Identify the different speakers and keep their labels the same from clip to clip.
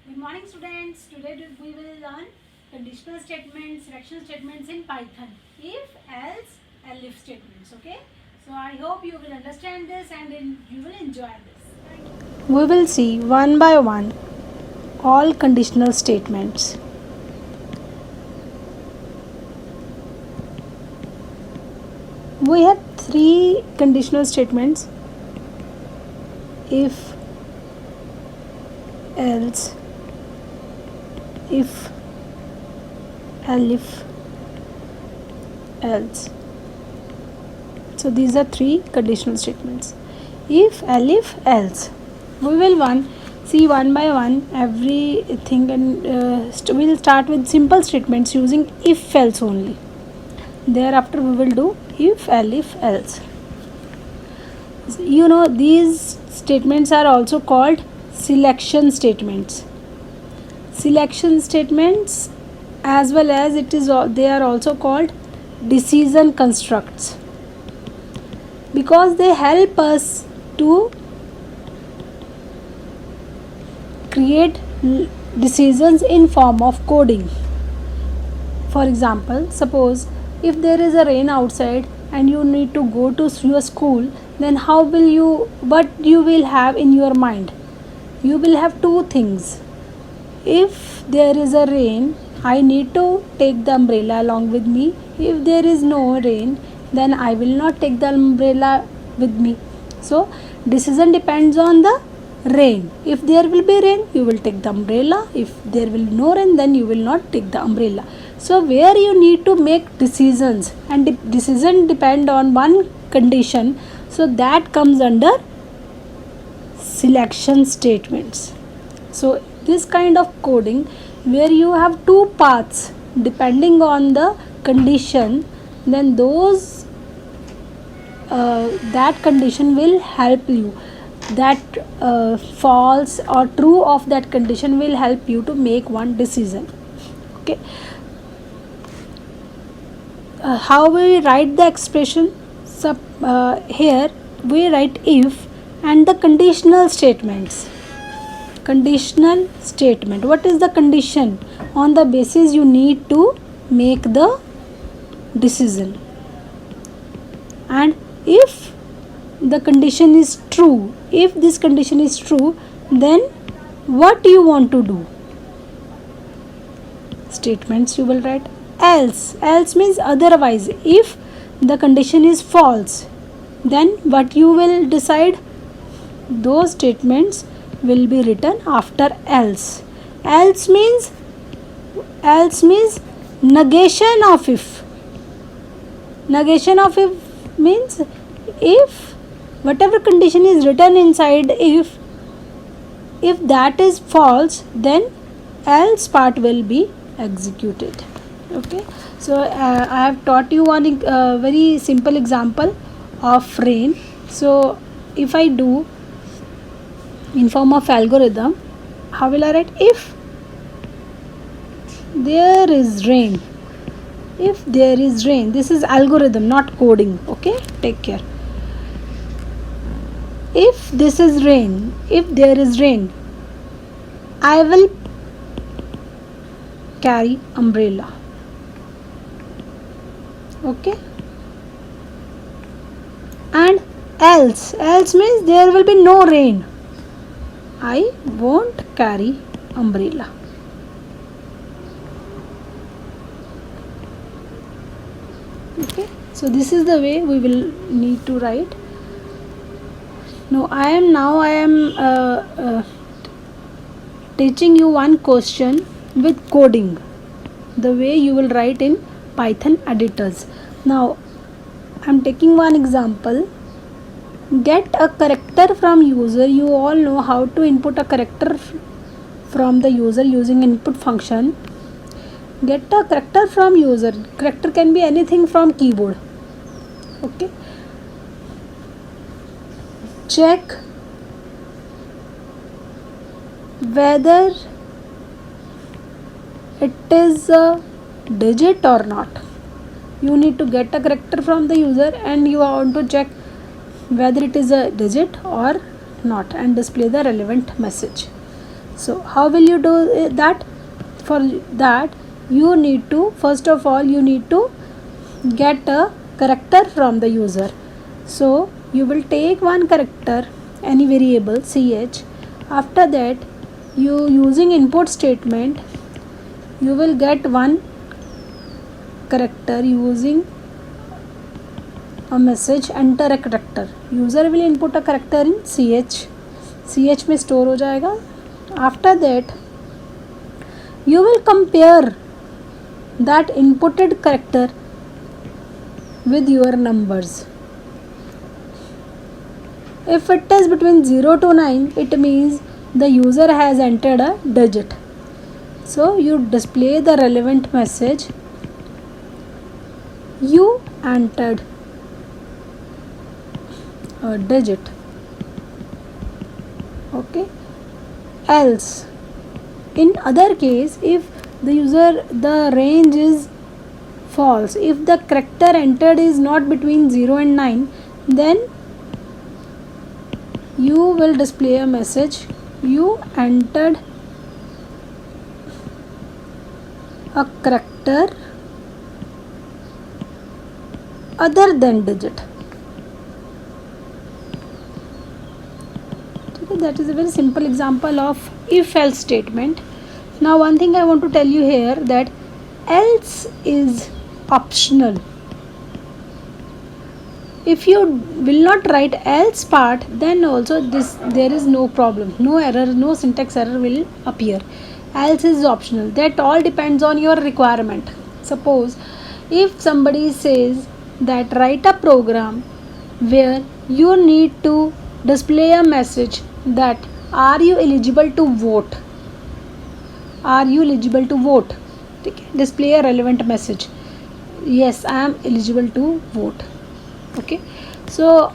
Speaker 1: Good morning, students. Today we will learn conditional statements, selection statements in Python. If, else, and if statements. Okay. So I hope you will understand this and you will enjoy this. Thank you.
Speaker 2: We will see one by one all conditional statements. We have three conditional statements: if, else, if, elif, else. So these are three conditional statements: if, elif, else. We will see one by one everything, and we'll start with simple statements using if, else only. Thereafter we will do if, elif, else. You know, these statements are also called selection statements. Selection statements, as well as they are also called decision constructs, because they help us to create decisions in form of coding. For example, suppose if there is a rain outside and you need to go to your school, then what you will have in your mind? You will have two things. If there is a rain, I need to take the umbrella along with me. If there is no rain, then I will not take the umbrella with me. So decision depends on the rain. If there will be rain, you will take the umbrella. If there will be no rain, then you will not take the umbrella. So where you need to make decisions, and decision depend on one condition, so that comes under selection statements. So this kind of coding, where you have two paths depending on the condition, then that condition will help you. That false or true of that condition will help you to make one decision. Okay. How we write the expression? Here we write if and the conditional statements. Conditional statement. What is the condition? On the basis you need to make the decision. And if the condition is true, if this condition is true, then what you want to do? Statements you will write. Else means otherwise. If the condition is false, then what you will decide? Those statements will be written after else. Else means negation of if. Negation of if means if whatever condition is written inside if that is false, then else part will be executed. Okay. So I have taught you one very simple example of rain. So if I do in form of algorithm, how will I write? If there is rain, if there is rain, this is algorithm, not coding. Okay, take care. If this is rain, if there is rain, I will carry umbrella. Okay. And else means there will be no rain, I won't carry umbrella. Okay. So this is the way we will need to write. Now I am teaching you one question with coding, the way you will write in Python editors. Now I am taking one example. Get a character from user. You all know how to input a character from the user using input function. Get a character from user. Character can be anything from keyboard. Okay. Check whether it is a digit or not. You need to get a character from the user and you want to check whether it is a digit or not and display the relevant message. So how will you do that? For that you need to, first of all you need to get a character from the user. So you will take one character, any variable ch. After that, you using input statement, you will get one character using a message, enter a character. User will input a character in ch में store हो जाएगा. After that, you will compare that inputted character with your numbers. If it is between 0 to 9, it means the user has entered a digit. So you display the relevant message. You entered a digit. Okay. Else, in other case, if the range is false, if the character entered is not between 0 and 9, then you will display a message, you entered a character other than digit. Okay, that is a very simple example of if else statement. Now one thing I want to tell you here, that else is optional. If you will not write else part, then also there is no problem, no error, no syntax error will appear. Else is optional. That all depends on your requirement. Suppose if somebody says that write a program where you need to display a message that are you eligible to vote, are you eligible to vote, display a relevant message, yes I am eligible to vote. Okay, so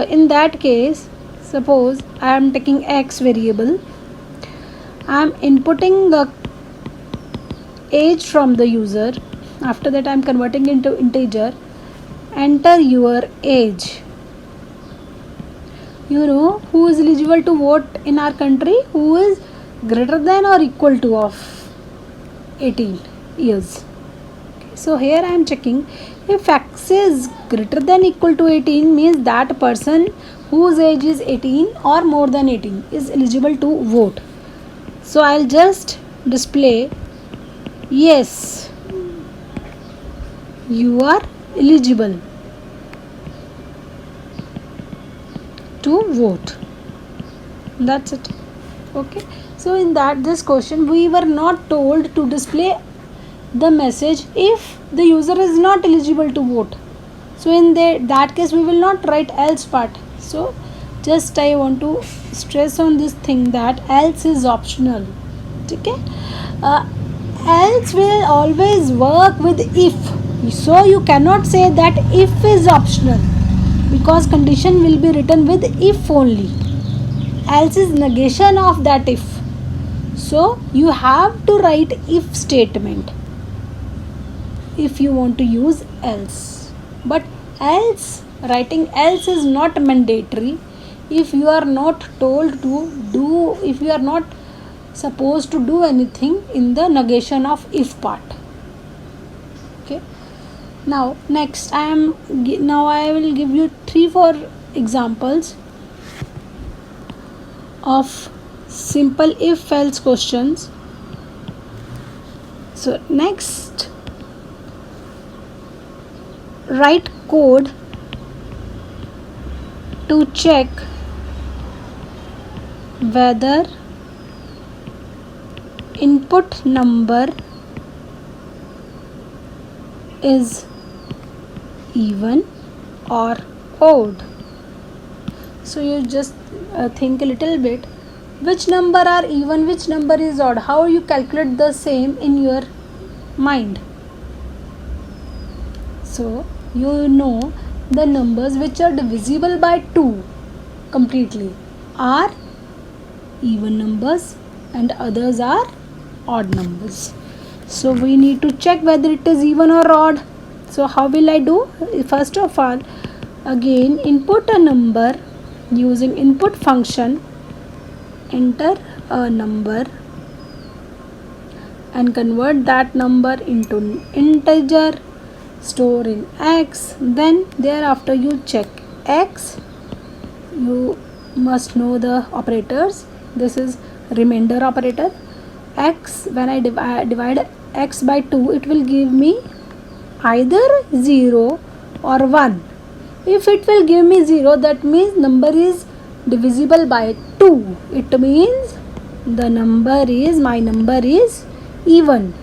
Speaker 2: in that case, suppose I am taking x variable, I am inputting the age from the user. After that I am converting into integer. Enter your age. You know who is eligible to vote in our country? Who is greater than or equal to of 18 years. Okay, so here I am checking if x is greater than equal to 18, means that person whose age is 18 or more than 18 is eligible to vote. So I'll just display yes, you are eligible to vote. That's it. Okay, so in this question we were not told to display the message if the user is not eligible to vote. So in that case we will not write else part. So just I want to stress on this thing that else is optional. Okay, else will always work with if. So you cannot say that if is optional, because condition will be written with if only. Else is negation of that if. So you have to write if statement if you want to use else. But else, writing else is not mandatory if you are not told to do, if you are not supposed to do anything in the negation of if part. Okay. Now next I will give you 3-4 examples of simple if else questions. So next, write code to check whether input number is even or odd. So you just think a little bit, which number are even, which number is odd, how you calculate the same in your mind. So you know the numbers which are divisible by 2 completely are even numbers and others are odd numbers. So we need to check whether it is even or odd. So how will I do? First of all, again input a number using input function, enter a number and convert that number into integer, store in x, then thereafter you check x. You must know the operators. This is remainder operator. X, when I divide x by 2, it will give me either 0 or 1. If it will give me 0, that means number is divisible by 2. It means my number is even.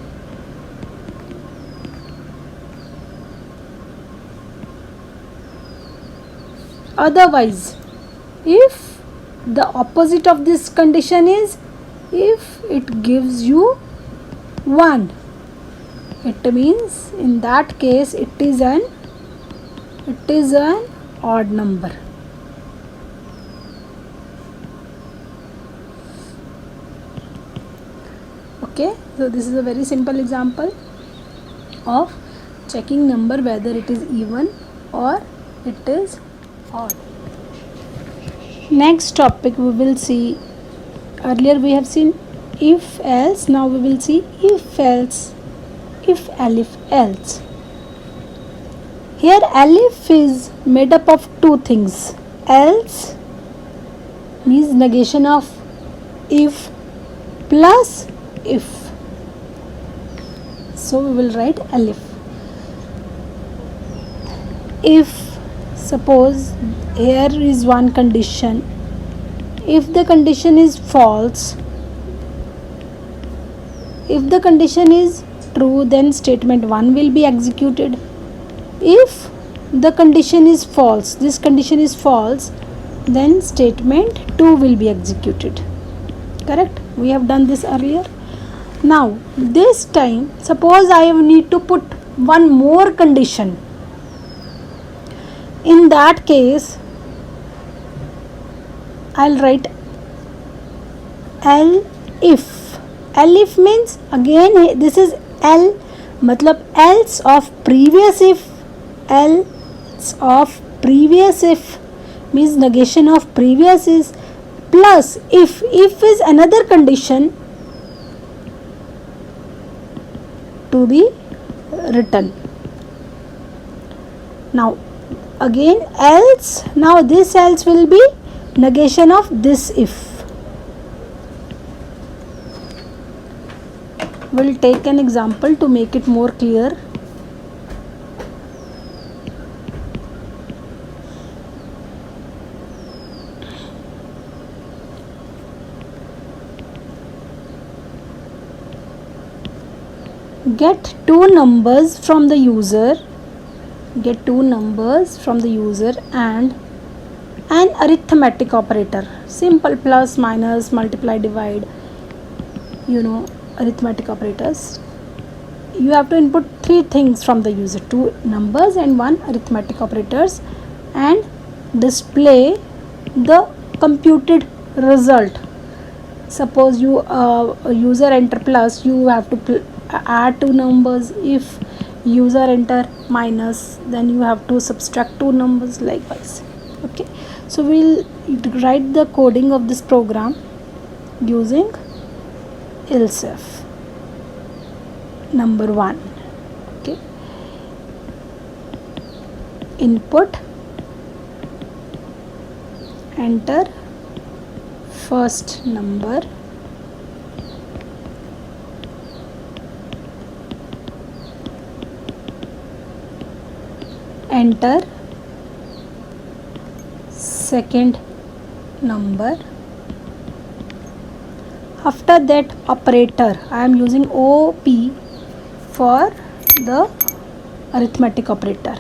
Speaker 2: Otherwise, if the opposite of this condition is, if it gives you 1, it means in that case it is an odd number. Okay, so this is a very simple example of checking number whether it is even or it is odd. Next topic we will see, earlier we have seen if else, now we will see if else, if else. Here elif is made up of two things. Else means negation of if plus if. So we will write elif. If, suppose here is one condition. If the condition is false, if the condition is true, then statement 1 will be executed. If the condition is false, this condition is false, then statement 2 will be executed. Correct? We have done this earlier. Now this time, suppose I need to put one more condition. In that case, I'll write elif. Elif means, again this is L, matlab else of previous if. Else of previous if means negation of previous is, plus if is another condition to be written. Now again else, now this else will be negation of this if. We'll take an example to make it more clear. Get two numbers from the user, and an arithmetic operator, simple plus, minus, multiply, divide, arithmetic operators. You have to input three things from the user, two numbers and one arithmetic operators, and display the computed result. Suppose you user enter plus, you have to add two numbers. If user enter minus, then you have to subtract two numbers, likewise. Okay, so we'll write the coding of this program using else. Number 1. Okay, input, enter first number, enter second number. After that operator, I am using OP for the arithmetic operator.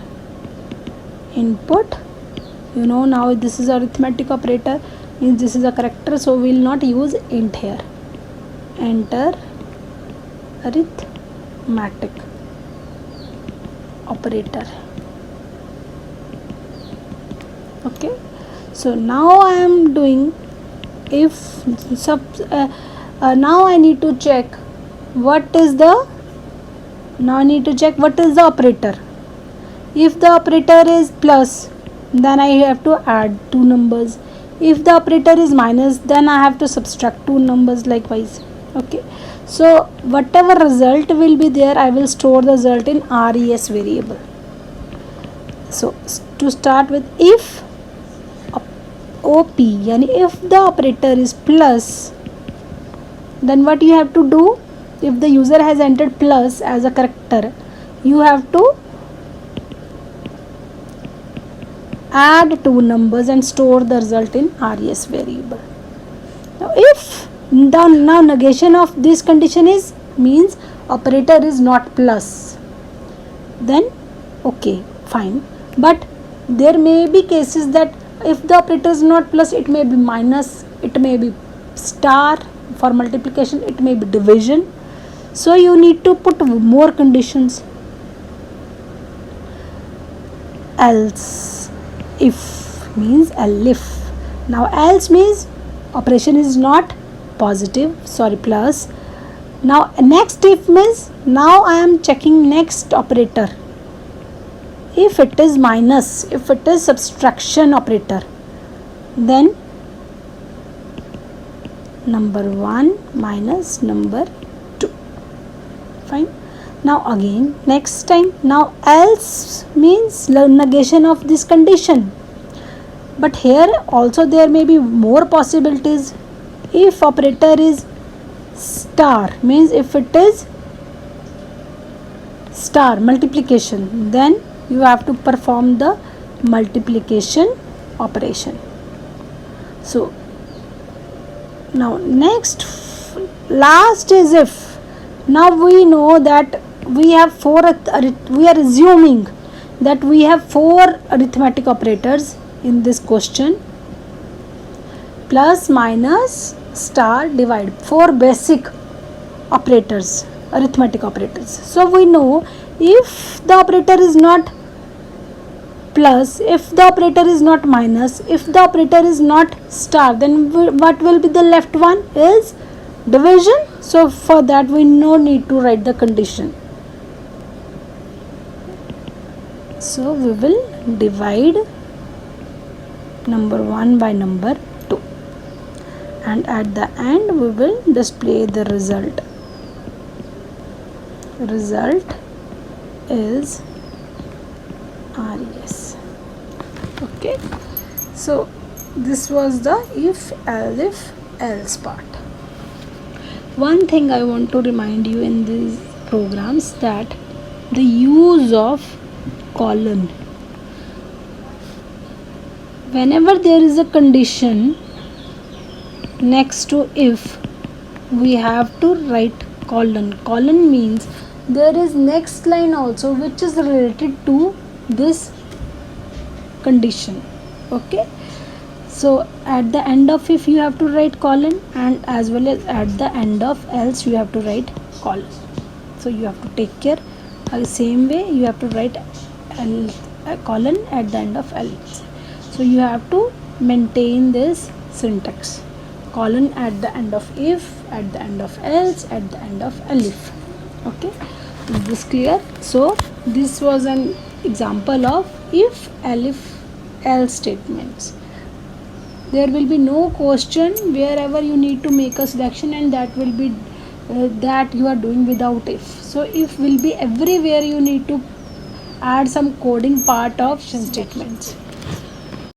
Speaker 2: Input, now this is arithmetic operator, means this is a character, so we will not use int here. Enter arithmetic operator. Okay, so now I am doing if now I need to check what is the operator. If the operator is plus, then I have to add two numbers. If the operator is minus, then I have to subtract two numbers, likewise. Okay, so whatever result will be there, I will store the result in res variable. So to start with, if op yani if the operator is plus, then what you have to do, if the user has entered plus as a character, you have to add two numbers and store the result in res variable. Now if the now negation of this condition is means operator is not plus, then okay, fine, but there may be cases that if the operator is not plus, it may be minus, it may be star for multiplication, it may be division, so you need to put more conditions. Else, if means elif. Now else means operation is not positive, sorry, plus. Now next if means now I am checking next operator. If it is minus, if it is subtraction operator, then number 1 minus number 2. Fine. Now again next time, now else means negation of this condition, but here also there may be more possibilities. If operator is star means if it is star multiplication, then you have to perform the multiplication operation. So now next last is if. Now we know that we have we are assuming that we have 4 arithmetic operators in this question: plus, minus, star, divide, 4 basic operators, arithmetic operators. So we know if the operator is not plus, if the operator is not minus, if the operator is not star, then what will be the left one is division. So for that we no need to write the condition. So we will divide number 1 by number 2, and at the end we will display the result. Result is res. Okay, so this was the if else part. One thing I want to remind you in these programs, that the use of colon. Whenever there is a condition next to if, we have to write colon. Colon means there is next line also which is related to this condition. Okay, so at the end of if you have to write colon, and as well as at the end of else you have to write colon. So you have to take care, same way you have to write colon at the end of else. So you have to maintain this syntax: colon at the end of if, at the end of else, at the end of elif. Okay, is this clear? So this was an example of if, elif, else statements. There will be no question wherever you need to make a selection, and that will be that you are doing without if. So if will be everywhere you need to add some coding part of statements.